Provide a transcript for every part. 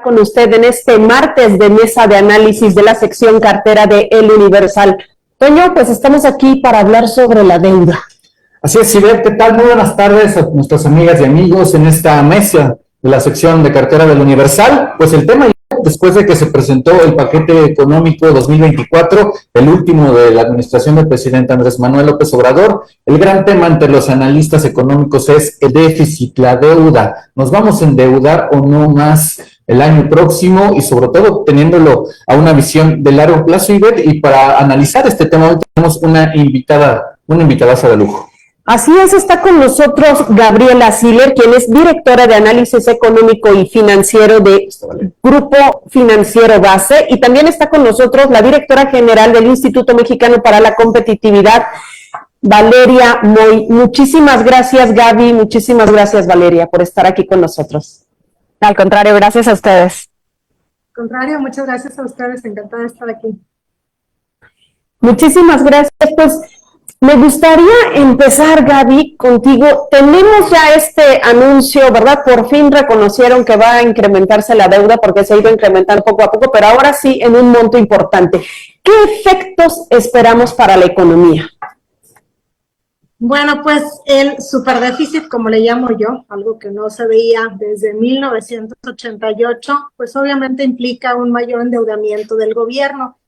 con usted en este martes de mesa de análisis de la sección cartera de El Universal. Toño, pues estamos aquí para hablar sobre la deuda. Así es, Ivette, ¿qué tal? Muy buenas tardes a nuestras amigas y amigos en esta mesa de la sección de cartera del Universal. Pues el tema, después de que se presentó el paquete económico 2024, el último de la administración del presidente Andrés Manuel López Obrador, el gran tema entre los analistas económicos es el déficit, la deuda. ¿Nos vamos a endeudar o no más el año próximo? Y sobre todo teniéndolo a una visión de largo plazo, Ivette, y para analizar este tema hoy tenemos una invitadaza de lujo. Así es, está con nosotros Gabriela Siller, quien es directora de análisis económico y financiero de Grupo Financiero Base, y también está con nosotros la directora general del Instituto Mexicano para la Competitividad, Valeria Moy. Muchísimas gracias, Gaby, muchísimas gracias, Valeria, por estar aquí con nosotros. Al contrario, gracias a ustedes. Al contrario, muchas gracias a ustedes, encantada de estar aquí. Muchísimas gracias, pues me gustaría empezar, Gaby, contigo. Tenemos ya este anuncio, ¿verdad? Por fin reconocieron que va a incrementarse la deuda porque se ha ido incrementando poco a poco, pero ahora sí en un monto importante. ¿Qué efectos esperamos para la economía? Bueno, pues el superdéficit, como le llamo yo, algo que no se veía desde 1988, pues obviamente implica un mayor endeudamiento del gobierno.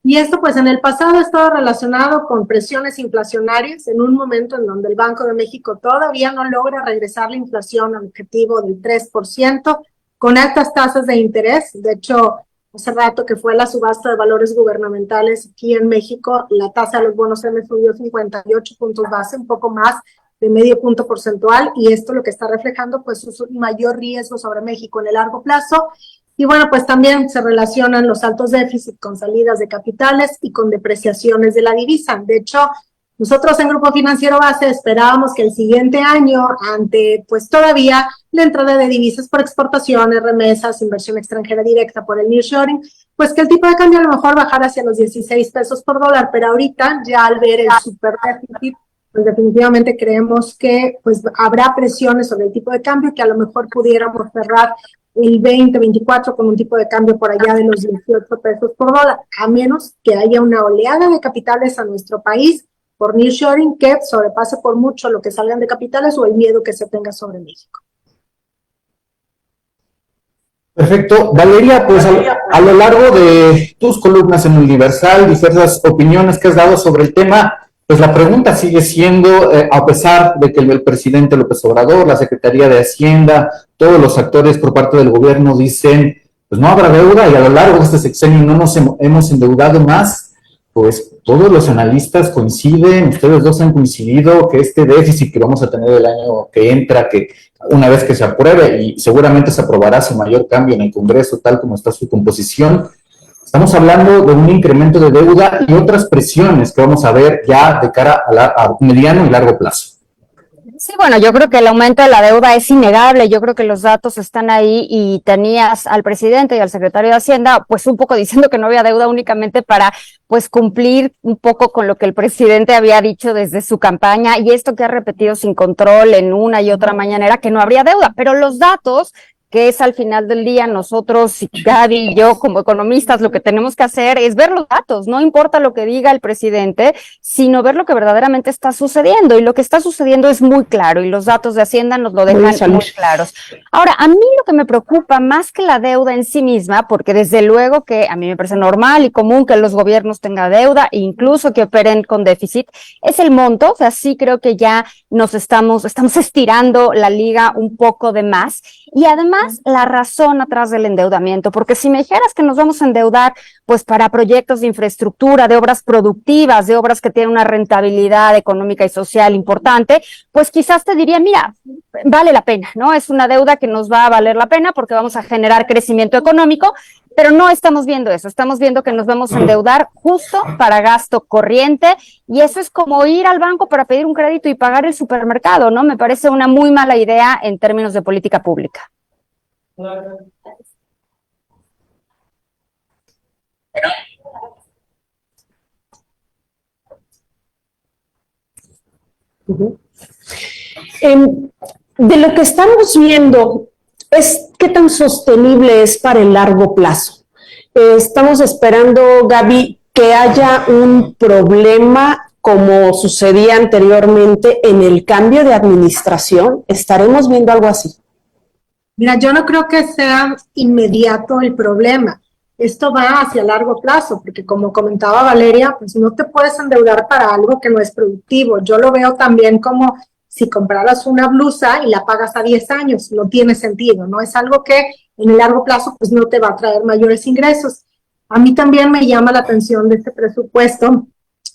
Y esto pues en el pasado ha estado relacionado con presiones inflacionarias en un momento en donde el Banco de México todavía no logra regresar la inflación al objetivo del 3%, con altas tasas de interés. De hecho, hace rato que fue la subasta de valores gubernamentales aquí en México, la tasa de los bonos M subió 58 puntos base, un poco más de medio punto porcentual, y esto lo que está reflejando pues es un mayor riesgo sobre México en el largo plazo. Y bueno, pues también se relacionan los altos déficits con salidas de capitales y con depreciaciones de la divisa. De hecho, nosotros en Grupo Financiero Base esperábamos que el siguiente año, ante pues todavía la entrada de divisas por exportaciones, remesas, inversión extranjera directa por el nearshoring, pues que el tipo de cambio a lo mejor bajara hacia los 16 pesos por dólar, pero ahorita ya al ver el superdéficit, pues definitivamente creemos que pues habrá presiones sobre el tipo de cambio que a lo mejor pudiéramos cerrar el 2024 con un tipo de cambio por allá de los 18 pesos por dólar, a menos que haya una oleada de capitales a nuestro país por nearshoring que sobrepase por mucho lo que salgan de capitales o el miedo que se tenga sobre México. Perfecto. Valeria, pues a lo largo de tus columnas en Universal, diversas opiniones que has dado sobre el tema, pues la pregunta sigue siendo, a pesar de que el presidente López Obrador, la Secretaría de Hacienda, todos los actores por parte del gobierno dicen, pues no habrá deuda y a lo largo de este sexenio no nos hemos endeudado más, pues todos los analistas coinciden, ustedes dos han coincidido que este déficit que vamos a tener el año que entra, que una vez que se apruebe y seguramente se aprobará sin mayor cambio en el Congreso, tal como está su composición, estamos hablando de un incremento de deuda y otras presiones que vamos a ver ya de cara a mediano y largo plazo. Sí, bueno, yo creo que el aumento de la deuda es innegable, yo creo que los datos están ahí y tenías al presidente y al secretario de Hacienda pues un poco diciendo que no había deuda únicamente para pues cumplir un poco con lo que el presidente había dicho desde su campaña y esto que ha repetido sin control en una y otra mañanera que no habría deuda, pero los datos que es al final del día nosotros, Gaby y yo como economistas, lo que tenemos que hacer es ver los datos, no importa lo que diga el presidente, sino ver lo que verdaderamente está sucediendo, y lo que está sucediendo es muy claro, y los datos de Hacienda nos lo dejan muy claros. Ahora, a mí lo que me preocupa más que la deuda en sí misma, porque desde luego que a mí me parece normal y común que los gobiernos tengan deuda, e incluso que operen con déficit, es el monto. O sea, sí creo que ya nos estamos estirando la liga un poco de más, y además la razón atrás del endeudamiento, porque si me dijeras que nos vamos a endeudar pues para proyectos de infraestructura, de obras productivas, de obras que tienen una rentabilidad económica y social importante, pues quizás te diría, mira, vale la pena, ¿no? Es una deuda que nos va a valer la pena porque vamos a generar crecimiento económico, pero no estamos viendo eso, estamos viendo que nos vamos a endeudar justo para gasto corriente, y eso es como ir al banco para pedir un crédito y pagar el supermercado, ¿no? Me parece una muy mala idea en términos de política pública. De lo que estamos viendo ¿qué tan sostenible es para el largo plazo? Estamos esperando, Gaby, que haya un problema como sucedía anteriormente en el cambio de administración. ¿Estaremos viendo algo así? Mira, yo no creo que sea inmediato el problema. Esto va hacia largo plazo, porque como comentaba Valeria, pues no te puedes endeudar para algo que no es productivo. Yo lo veo también como si compraras una blusa y la pagas a 10 años, no tiene sentido, ¿no? Es algo que en el largo plazo pues no te va a traer mayores ingresos. A mí también me llama la atención de este presupuesto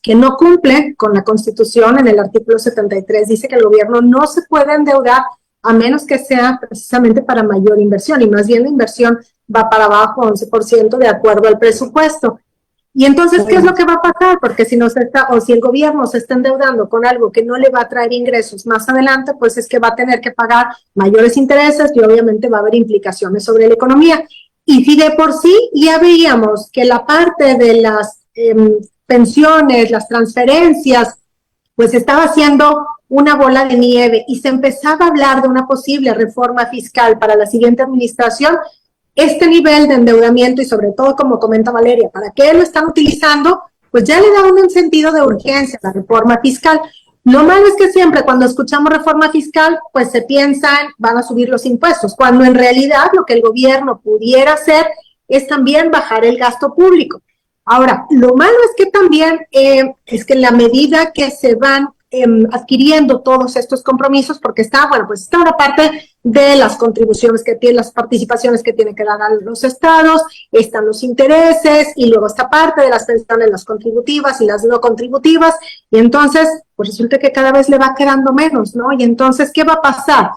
que no cumple con la Constitución. En el artículo 73 dice que el gobierno no se puede endeudar a menos que sea precisamente para mayor inversión, y más bien la inversión va para abajo 11% de acuerdo al presupuesto. Y entonces, ¿qué es lo que va a pasar? Porque si el gobierno se está endeudando con algo que no le va a traer ingresos más adelante, pues es que va a tener que pagar mayores intereses y obviamente va a haber implicaciones sobre la economía. Y si de por sí ya veíamos que la parte de las pensiones, las transferencias, pues estaba haciendo una bola de nieve y se empezaba a hablar de una posible reforma fiscal para la siguiente administración, este nivel de endeudamiento y sobre todo, como comenta Valeria, ¿para qué lo están utilizando? Pues ya le da un sentido de urgencia a la reforma fiscal. Lo malo es que siempre cuando escuchamos reforma fiscal, pues se piensan, van a subir los impuestos, cuando en realidad lo que el gobierno pudiera hacer es también bajar el gasto público. Ahora, lo malo es que también es que en la medida que se van adquiriendo todos estos compromisos, porque está una parte de las contribuciones que tiene, las participaciones que tiene que dar a los estados, están los intereses, y luego esta parte de las pensiones, las contributivas y las no contributivas, y entonces, pues resulta que cada vez le va quedando menos, ¿no? Y entonces, ¿qué va a pasar?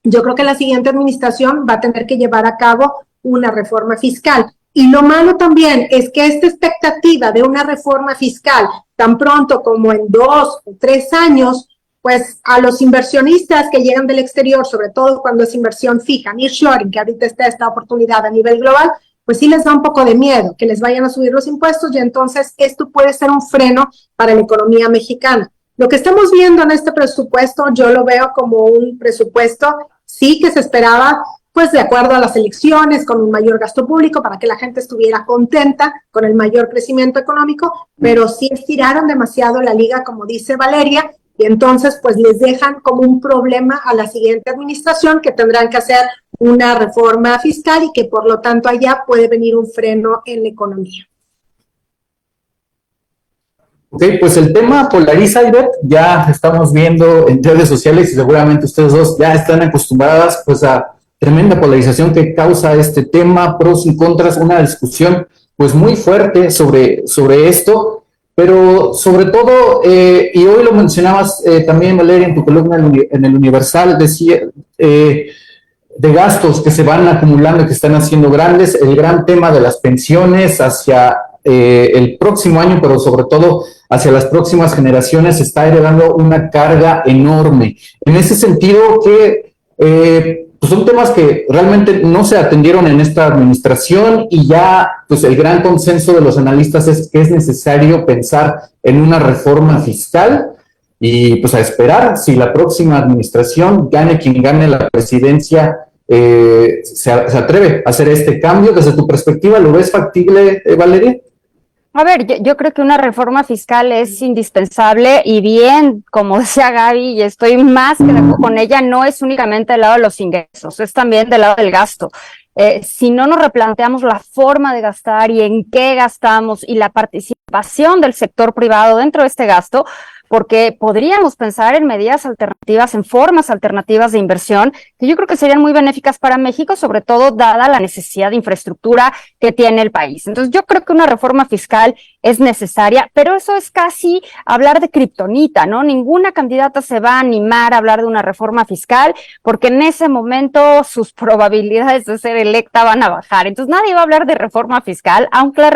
Yo creo que la siguiente administración va a tener que llevar a cabo una reforma fiscal. Y lo malo también es que esta expectativa de una reforma fiscal tan pronto como en 2 o 3 años, pues a los inversionistas que llegan del exterior, sobre todo cuando es inversión fija, nearshoring, que ahorita está esta oportunidad a nivel global, pues sí les da un poco de miedo que les vayan a subir los impuestos, y entonces esto puede ser un freno para la economía mexicana. Lo que estamos viendo en este presupuesto, yo lo veo como un presupuesto, sí, que se esperaba, pues de acuerdo a las elecciones, con un mayor gasto público para que la gente estuviera contenta con el mayor crecimiento económico, pero sí estiraron demasiado la liga, como dice Valeria, y entonces pues les dejan como un problema a la siguiente administración, que tendrán que hacer una reforma fiscal y que por lo tanto allá puede venir un freno en la economía. Ok, pues el tema polariza, Ivette, ya estamos viendo en redes sociales y seguramente ustedes dos ya están acostumbradas pues a tremenda polarización que causa este tema, pros y contras, una discusión pues muy fuerte sobre esto, pero sobre todo, y hoy lo mencionabas también, Valeria, en tu columna en el Universal, decía de gastos que se van acumulando y que están haciendo grandes, el gran tema de las pensiones hacia el próximo año, pero sobre todo hacia las próximas generaciones, está heredando una carga enorme. En ese sentido, que pues son temas que realmente no se atendieron en esta administración, y ya pues el gran consenso de los analistas es que es necesario pensar en una reforma fiscal, y pues a esperar si la próxima administración, gane quien gane la presidencia, se atreve a hacer este cambio. Desde tu perspectiva, ¿lo ves factible, Valeria? A ver, yo creo que una reforma fiscal es indispensable, y bien, como decía Gaby, y estoy más que de acuerdo con ella, no es únicamente del lado de los ingresos, es también del lado del gasto. Si no nos replanteamos la forma de gastar y en qué gastamos y la participación del sector privado dentro de este gasto, porque podríamos pensar en medidas alternativas, en formas alternativas de inversión, que yo creo que serían muy benéficas para México, sobre todo dada la necesidad de infraestructura que tiene el país. Entonces yo creo que una reforma fiscal es necesaria, pero eso es casi hablar de kriptonita, ¿no? Ninguna candidata se va a animar a hablar de una reforma fiscal, porque en ese momento sus probabilidades de ser electa van a bajar. Entonces nadie va a hablar de reforma fiscal, aunque una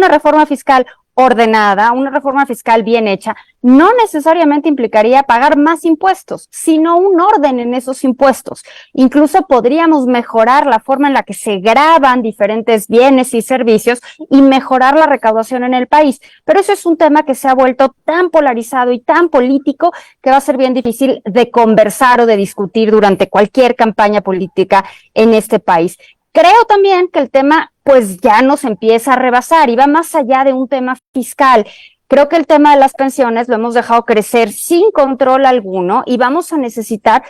reforma fiscal ordenada, una reforma fiscal bien hecha, no necesariamente implicaría pagar más impuestos, sino un orden en esos impuestos. Incluso podríamos mejorar la forma en la que se gravan diferentes bienes y servicios y mejorar la recaudación en el país. Pero eso es un tema que se ha vuelto tan polarizado y tan político que va a ser bien difícil de conversar o de discutir durante cualquier campaña política en este país. Creo también que el tema pues ya nos empieza a rebasar y va más allá de un tema fiscal. Creo que el tema de las pensiones lo hemos dejado crecer sin control alguno y vamos a necesitar,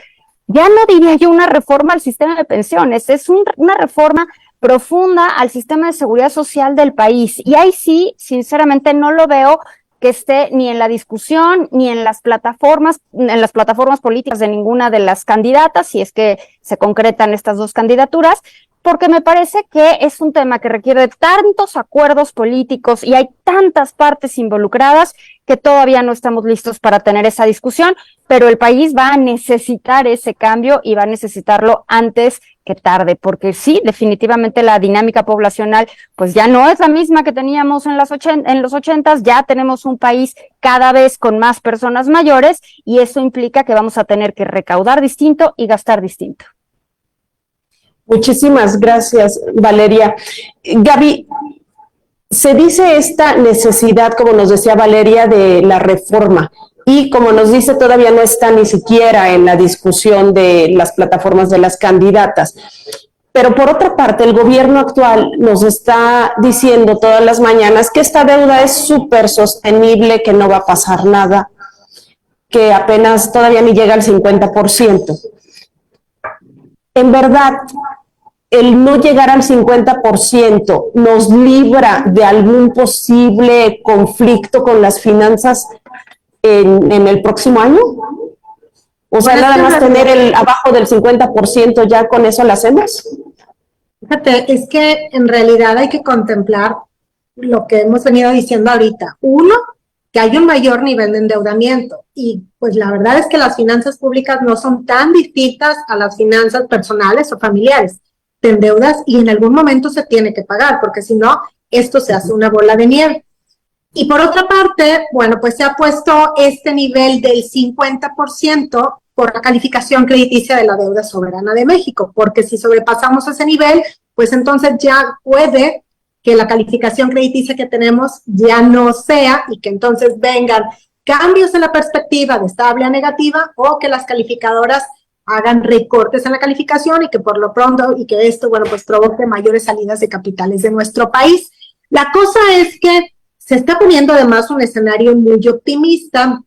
ya no diría yo una reforma al sistema de pensiones, es una reforma profunda al sistema de seguridad social del país. Y ahí sí, sinceramente, no lo veo que esté ni en la discusión ni en las plataformas políticas de ninguna de las candidatas, si es que se concretan estas dos candidaturas, porque me parece que es un tema que requiere de tantos acuerdos políticos y hay tantas partes involucradas que todavía no estamos listos para tener esa discusión, pero el país va a necesitar ese cambio y va a necesitarlo antes que tarde, porque sí, definitivamente la dinámica poblacional pues ya no es la misma que teníamos en los 80s, ya tenemos un país cada vez con más personas mayores y eso implica que vamos a tener que recaudar distinto y gastar distinto. Muchísimas gracias, Valeria. Gaby, se dice esta necesidad, como nos decía Valeria, de la reforma y como nos dice, todavía no está ni siquiera en la discusión de las plataformas de las candidatas. Pero por otra parte, el gobierno actual nos está diciendo todas las mañanas que esta deuda es súper sostenible, que no va a pasar nada, que apenas todavía ni llega al 50%. En verdad, el no llegar al 50% nos libra de algún posible conflicto con las finanzas en el próximo año. O sea, nada más tener el abajo del 50%, ya con eso lo hacemos. Fíjate, es que en realidad hay que contemplar lo que hemos venido diciendo ahorita. Uno, que hay un mayor nivel de endeudamiento y pues la verdad es que las finanzas públicas no son tan distintas a las finanzas personales o familiares. Te endeudas y en algún momento se tiene que pagar, porque si no, esto se hace una bola de nieve. Y por otra parte, bueno, pues se ha puesto este nivel del 50% por la calificación crediticia de la deuda soberana de México, porque si sobrepasamos ese nivel, pues entonces ya puede que la calificación crediticia que tenemos ya no sea y que entonces vengan cambios en la perspectiva de estable a negativa o que las calificadoras hagan recortes en la calificación y que por lo pronto, y que esto, bueno, pues provoque mayores salidas de capitales de nuestro país. La cosa es que se está poniendo además un escenario muy optimista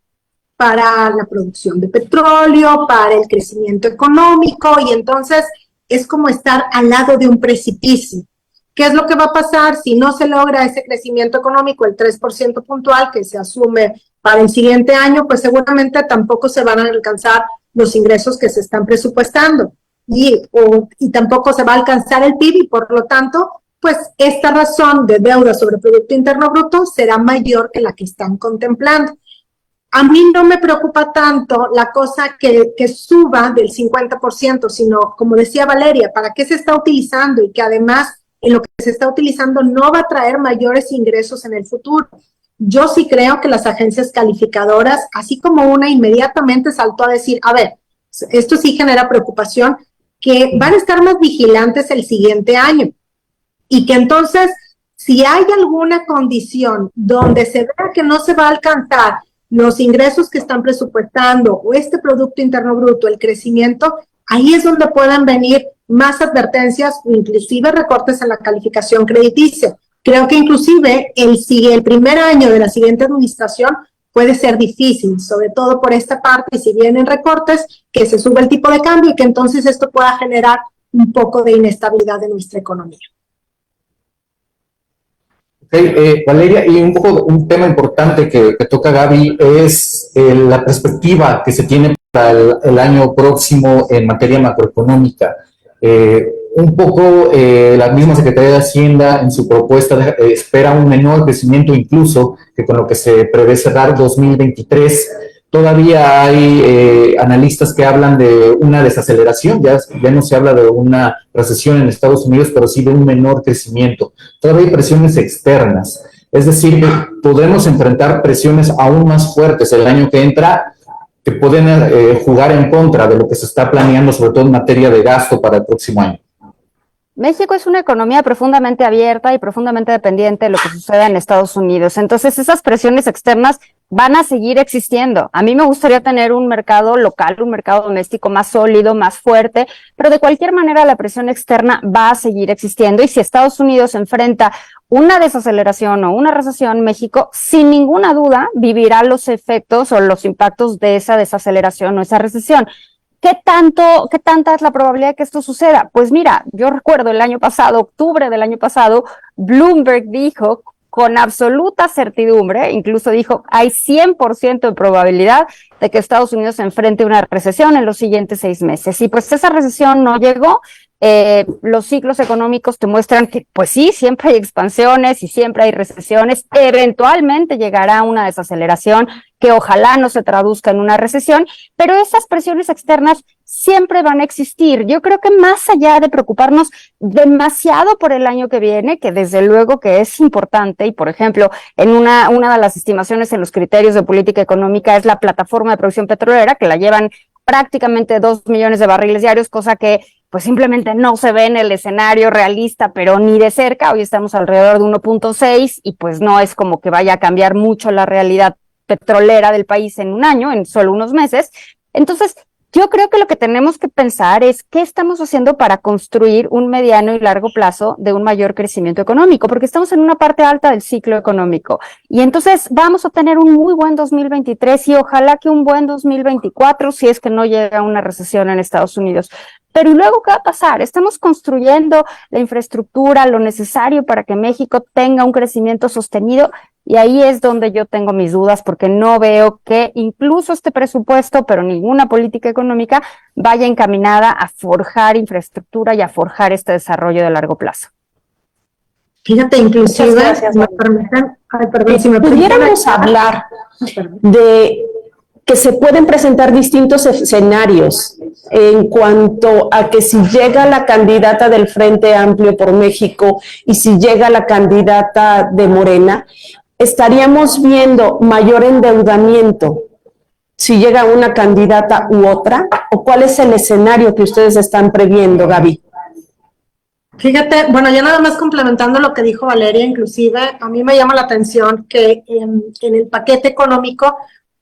para la producción de petróleo, para el crecimiento económico y entonces es como estar al lado de un precipicio. ¿Qué es lo que va a pasar si no se logra ese crecimiento económico, el 3% puntual que se asume para el siguiente año? Pues seguramente tampoco se van a alcanzar los ingresos que se están presupuestando y tampoco se va a alcanzar el PIB y por lo tanto, pues esta razón de deuda sobre Producto Interno Bruto será mayor que la que están contemplando. A mí no me preocupa tanto la cosa que suba del 50%, sino, como decía Valeria, ¿para qué se está utilizando? Y que además en lo que se está utilizando no va a traer mayores ingresos en el futuro. Yo sí creo que las agencias calificadoras, así como una inmediatamente saltó a decir, a ver, esto sí genera preocupación, que van a estar más vigilantes el siguiente año y que entonces si hay alguna condición donde se vea que no se va a alcanzar los ingresos que están presupuestando o este Producto Interno Bruto, el crecimiento, ahí es donde puedan venir más advertencias o inclusive recortes en la calificación crediticia. Creo que inclusive el primer año de la siguiente administración puede ser difícil, sobre todo por esta parte, si vienen recortes, que se sube el tipo de cambio y que entonces esto pueda generar un poco de inestabilidad en nuestra economía. Okay, Valeria, y un tema importante que toca Gaby es la perspectiva que se tiene para el año próximo en materia macroeconómica. La misma Secretaría de Hacienda en su propuesta espera un menor crecimiento incluso que con lo que se prevé cerrar 2023. Todavía hay analistas que hablan de una desaceleración, ya no se habla de una recesión en Estados Unidos, pero sí de un menor crecimiento. Todavía hay presiones externas. Es decir, podemos enfrentar presiones aún más fuertes el año que entra, que pueden jugar en contra de lo que se está planeando, sobre todo en materia de gasto para el próximo año. México es una economía profundamente abierta y profundamente dependiente de lo que suceda en Estados Unidos. Entonces, esas presiones externas van a seguir existiendo. A mí me gustaría tener un mercado local, un mercado doméstico más sólido, más fuerte, pero de cualquier manera la presión externa va a seguir existiendo. Y si Estados Unidos enfrenta una desaceleración o una recesión, México, sin ninguna duda, vivirá los efectos o los impactos de esa desaceleración o esa recesión. ¿Qué tanta es la probabilidad de que esto suceda? Pues mira, yo recuerdo el año pasado, octubre del año pasado, Bloomberg dijo con absoluta certidumbre, incluso dijo, hay 100% de probabilidad de que Estados Unidos se enfrente a una recesión en los siguientes 6 meses. Y pues esa recesión no llegó. Los ciclos económicos te muestran que, pues sí, siempre hay expansiones y siempre hay recesiones. Eventualmente llegará una desaceleración que ojalá no se traduzca en una recesión, pero esas presiones externas siempre van a existir. Yo creo que más allá de preocuparnos demasiado por el año que viene, que desde luego que es importante, y por ejemplo, en una de las estimaciones en los criterios de política económica es la plataforma de producción petrolera, que la llevan prácticamente 2 millones de barriles diarios, cosa que pues simplemente no se ve en el escenario realista, pero ni de cerca. Hoy estamos alrededor de 1.6 y pues no es como que vaya a cambiar mucho la realidad petrolera del país en un año, en solo unos meses. Entonces, yo creo que lo que tenemos que pensar es qué estamos haciendo para construir un mediano y largo plazo de un mayor crecimiento económico, porque estamos en una parte alta del ciclo económico. Y entonces vamos a tener un muy buen 2023 y ojalá que un buen 2024 si es que no llega una recesión en Estados Unidos. Pero ¿y luego qué va a pasar? Estamos construyendo la infraestructura, lo necesario para que México tenga un crecimiento sostenido, y ahí es donde yo tengo mis dudas, porque no veo que incluso este presupuesto, pero ninguna política económica, vaya encaminada a forjar infraestructura y a forjar este desarrollo de largo plazo. Fíjate, inclusive, Gracias, si me permiten, si me pudiéramos hablar de que se pueden presentar distintos escenarios en cuanto a que si llega la candidata del Frente Amplio por México y si llega la candidata de Morena, estaríamos viendo mayor endeudamiento si llega una candidata u otra, ¿o cuál es el escenario que ustedes están previendo, Gaby? Fíjate, bueno, ya nada más complementando lo que dijo Valeria, inclusive, a mí me llama la atención que en el paquete económico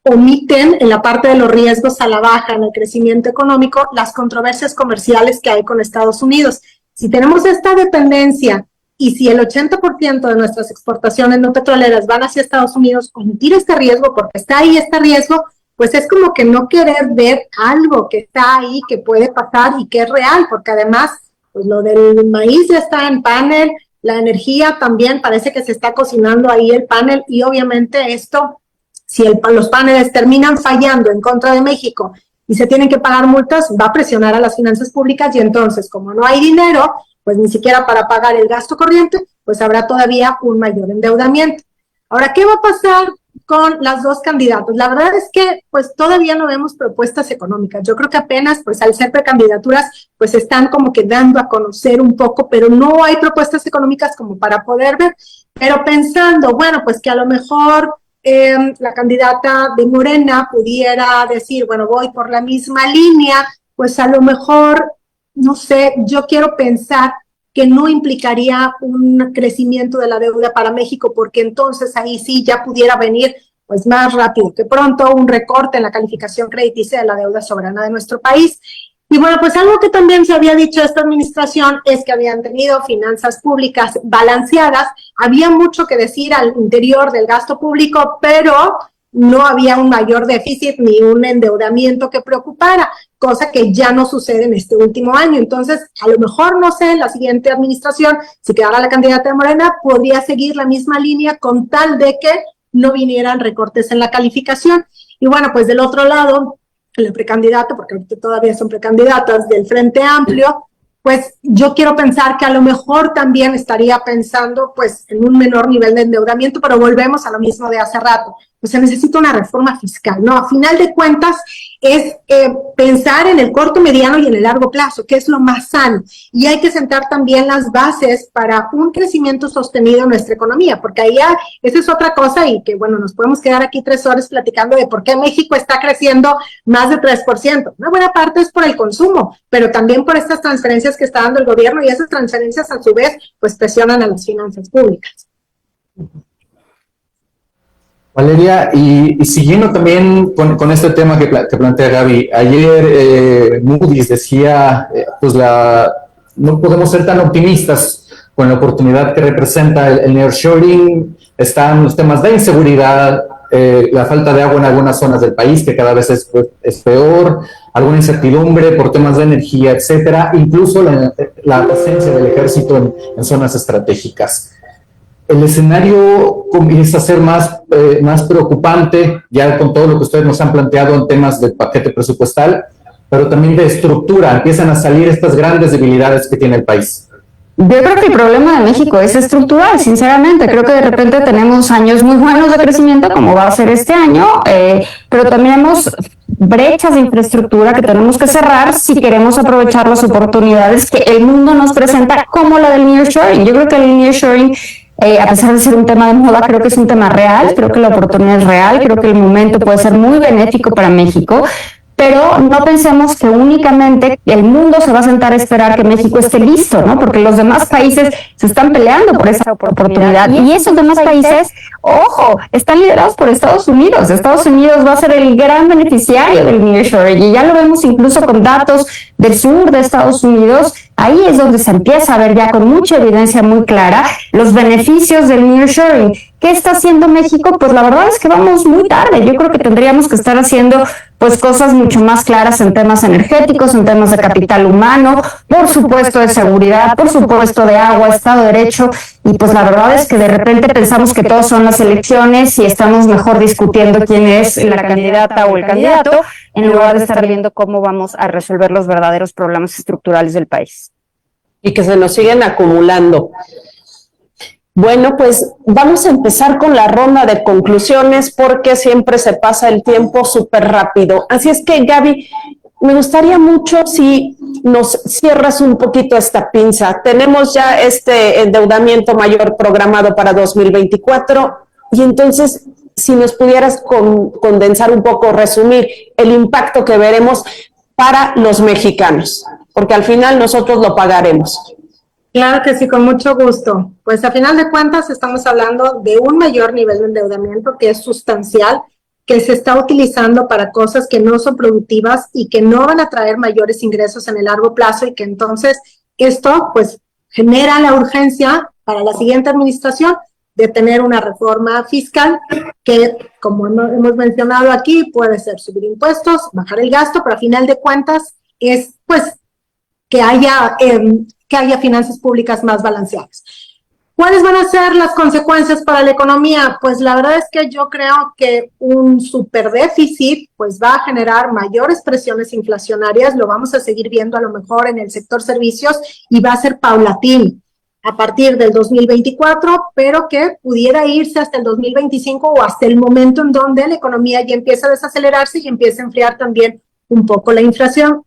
omiten en la parte de los riesgos a la baja en el crecimiento económico las controversias comerciales que hay con Estados Unidos. Si tenemos esta dependencia y si el 80% de nuestras exportaciones no petroleras van hacia Estados Unidos, omitir este riesgo porque está ahí este riesgo, pues es como que no querer ver algo que está ahí, que puede pasar y que es real, porque además pues lo del maíz ya está en panel, la energía también parece que se está cocinando ahí el panel, y obviamente esto, si los paneles terminan fallando en contra de México y se tienen que pagar multas, va a presionar a las finanzas públicas, y entonces como no hay dinero, pues ni siquiera para pagar el gasto corriente, pues habrá todavía un mayor endeudamiento. Ahora, ¿qué va a pasar con las dos candidatos? La verdad es que pues todavía no vemos propuestas económicas. Yo creo que apenas pues al ser precandidaturas pues están como que dando a conocer un poco, pero no hay propuestas económicas como para poder ver. Pero pensando, bueno, pues que a lo mejor la candidata de Morena pudiera decir, bueno, voy por la misma línea, pues a lo mejor, no sé, yo quiero pensar que no implicaría un crecimiento de la deuda para México, porque entonces ahí sí ya pudiera venir pues más rápido que pronto un recorte en la calificación crediticia de la deuda soberana de nuestro país. Y bueno, pues algo que también se había dicho de esta administración es que habían tenido finanzas públicas balanceadas, había mucho que decir al interior del gasto público, pero no había un mayor déficit ni un endeudamiento que preocupara, cosa que ya no sucede en este último año. Entonces, a lo mejor, no sé, la siguiente administración, si quedara la candidata de Morena, podría seguir la misma línea con tal de que no vinieran recortes en la calificación. Y bueno, pues del otro lado, el precandidato, porque ahorita todavía son precandidatas del Frente Amplio, pues yo quiero pensar que a lo mejor también estaría pensando pues en un menor nivel de endeudamiento, pero volvemos a lo mismo de hace rato. Pues se necesita una reforma fiscal, ¿no? A final de cuentas, es pensar en el corto, mediano y en el largo plazo, que es lo más sano. Y hay que sentar también las bases para un crecimiento sostenido en nuestra economía, porque ahí ya, esa es otra cosa y que, bueno, nos podemos quedar aquí 3 horas platicando de por qué México está creciendo más de 3%. Una buena parte es por el consumo, pero también por estas transferencias que está dando el gobierno, y esas transferencias a su vez pues presionan a las finanzas públicas. Valeria, y siguiendo también con este tema que plantea Gaby, ayer Moody's decía, no podemos ser tan optimistas con la oportunidad que representa el nearshoring. Están los temas de inseguridad, la falta de agua en algunas zonas del país, que cada vez es peor, alguna incertidumbre por temas de energía, etcétera, incluso la presencia del ejército en zonas estratégicas. El escenario comienza a ser más preocupante, ya con todo lo que ustedes nos han planteado en temas del paquete presupuestal, pero también de estructura. Empiezan a salir estas grandes debilidades que tiene el país. Yo creo que el problema de México es estructural, sinceramente. Creo que de repente tenemos años muy buenos de crecimiento, como va a ser este año, pero también tenemos brechas de infraestructura que tenemos que cerrar si queremos aprovechar las oportunidades que el mundo nos presenta, como la del nearshoring. Yo creo que el nearshoring, a pesar de ser un tema de moda, creo que es un tema real, creo que la oportunidad es real, creo que el momento puede ser muy benéfico para México, pero no pensemos que únicamente el mundo se va a sentar a esperar que México esté listo, ¿no? Porque los demás países se están peleando por esa oportunidad, y esos demás países, ojo, están liderados por Estados Unidos. Estados Unidos va a ser el gran beneficiario del nearshoring, y ya lo vemos incluso con datos del sur de Estados Unidos. Ahí es donde se empieza a ver ya con mucha evidencia muy clara los beneficios del nearshoring. ¿Qué está haciendo México? Pues la verdad es que vamos muy tarde. Yo creo que tendríamos que estar haciendo pues cosas mucho más claras en temas energéticos, en temas de capital humano, por supuesto de seguridad, por supuesto de agua, Estado de Derecho, y pues la verdad es que de repente pensamos que todos son las elecciones y estamos mejor discutiendo quién es la candidata o el candidato, en lugar de estar viendo cómo vamos a resolver los verdaderos problemas estructurales del país. Y que se nos siguen acumulando. Bueno, pues vamos a empezar con la ronda de conclusiones, porque siempre se pasa el tiempo súper rápido. Así es que, Gaby, me gustaría mucho si nos cierras un poquito esta pinza. Tenemos ya este endeudamiento mayor programado para 2024, y entonces, si nos pudieras condensar un poco, resumir el impacto que veremos para los mexicanos, porque al final nosotros lo pagaremos. Claro que sí, con mucho gusto. Pues a final de cuentas estamos hablando de un mayor nivel de endeudamiento que es sustancial, que se está utilizando para cosas que no son productivas y que no van a traer mayores ingresos en el largo plazo, y que entonces esto pues genera la urgencia para la siguiente administración de tener una reforma fiscal que, como hemos mencionado aquí, puede ser subir impuestos, bajar el gasto, pero a final de cuentas es pues que haya finanzas públicas más balanceadas. ¿Cuáles van a ser las consecuencias para la economía? Pues la verdad es que yo creo que un superdéficit pues va a generar mayores presiones inflacionarias. Lo vamos a seguir viendo a lo mejor en el sector servicios, y va a ser paulatino a partir del 2024, pero que pudiera irse hasta el 2025 o hasta el momento en donde la economía ya empieza a desacelerarse y empieza a enfriar también un poco la inflación.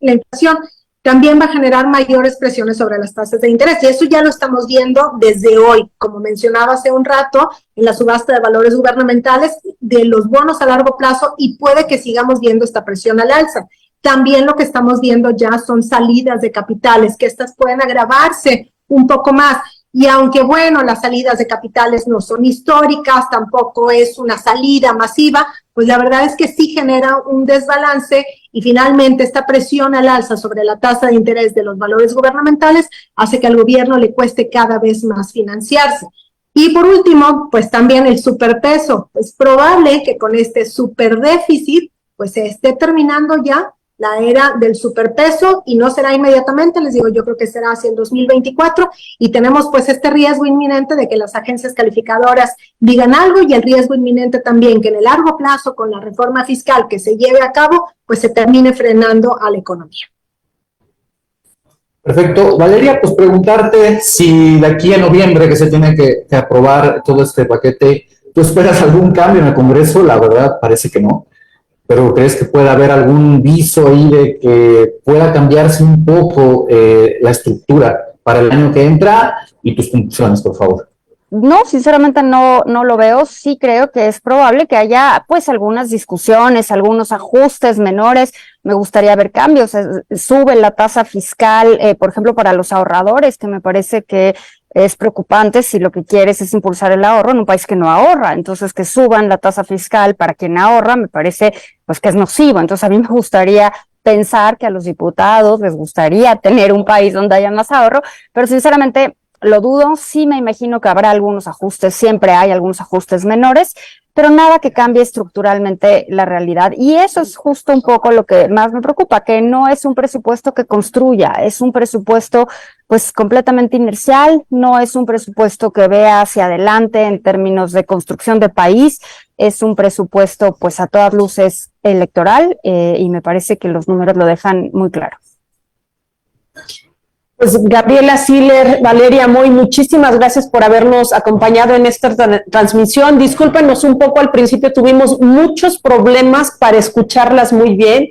También va a generar mayores presiones sobre las tasas de interés, y eso ya lo estamos viendo desde hoy, como mencionaba hace un rato, en la subasta de valores gubernamentales de los bonos a largo plazo, y puede que sigamos viendo esta presión al alza. También lo que estamos viendo ya son salidas de capitales, que estas pueden agravarse un poco más. Y aunque, bueno, las salidas de capitales no son históricas, tampoco es una salida masiva, pues la verdad es que sí genera un desbalance, y finalmente esta presión al alza sobre la tasa de interés de los valores gubernamentales hace que al gobierno le cueste cada vez más financiarse. Y por último, pues también el superpeso. Es probable que con este superdéficit pues se esté terminando ya la era del superpeso, y no será inmediatamente, les digo, yo creo que será hacia el 2024, y tenemos pues este riesgo inminente de que las agencias calificadoras digan algo, y el riesgo inminente también que en el largo plazo, con la reforma fiscal que se lleve a cabo, pues se termine frenando a la economía. Perfecto. Valeria, pues preguntarte si de aquí a noviembre, que se tiene que aprobar todo este paquete, ¿tú esperas algún cambio en el Congreso? La verdad parece que no. pero ¿crees que pueda haber algún viso ahí de que pueda cambiarse un poco la estructura para el año que entra? Y tus conclusiones, por favor. No, sinceramente no lo veo. Sí creo que es probable que haya pues algunas discusiones, algunos ajustes menores. Me gustaría ver cambios. Sube la tasa fiscal, por ejemplo, para los ahorradores, que me parece que es preocupante si lo que quieres es impulsar el ahorro en un país que no ahorra. Entonces, que suban la tasa fiscal para quien ahorra, me parece pues que es nocivo. Entonces, a mí me gustaría pensar que a los diputados les gustaría tener un país donde haya más ahorro, pero sinceramente lo dudo. Sí me imagino que habrá algunos ajustes, siempre hay algunos ajustes menores, pero nada que cambie estructuralmente la realidad. Y eso es justo un poco lo que más me preocupa, que no es un presupuesto que construya, es un presupuesto pues completamente inercial, no es un presupuesto que vea hacia adelante en términos de construcción de país, es un presupuesto pues a todas luces electoral, y me parece que los números lo dejan muy claro. Pues Gabriela Siller, Valeria Moy, muchísimas gracias por habernos acompañado en esta transmisión. Discúlpenos un poco, al principio tuvimos muchos problemas para escucharlas muy bien.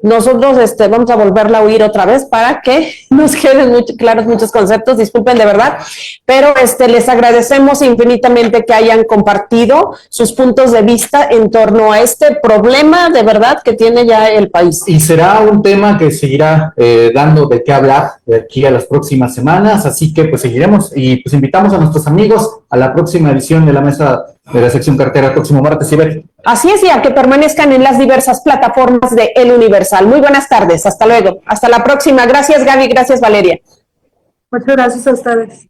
Nosotros vamos a volverla a oír otra vez para que nos queden claros muchos conceptos, disculpen de verdad, pero les agradecemos infinitamente que hayan compartido sus puntos de vista en torno a este problema de verdad que tiene ya el país. Y será un tema que seguirá dando de qué hablar de aquí a las próximas semanas, así que pues seguiremos y pues invitamos a nuestros amigos a la próxima edición de la mesa de la sección cartera el próximo martes, Ivette. Así es, y a que permanezcan en las diversas plataformas de El Universal. Muy buenas tardes, hasta luego, hasta la próxima. Gracias Gaby, gracias Valeria. Muchas gracias a ustedes.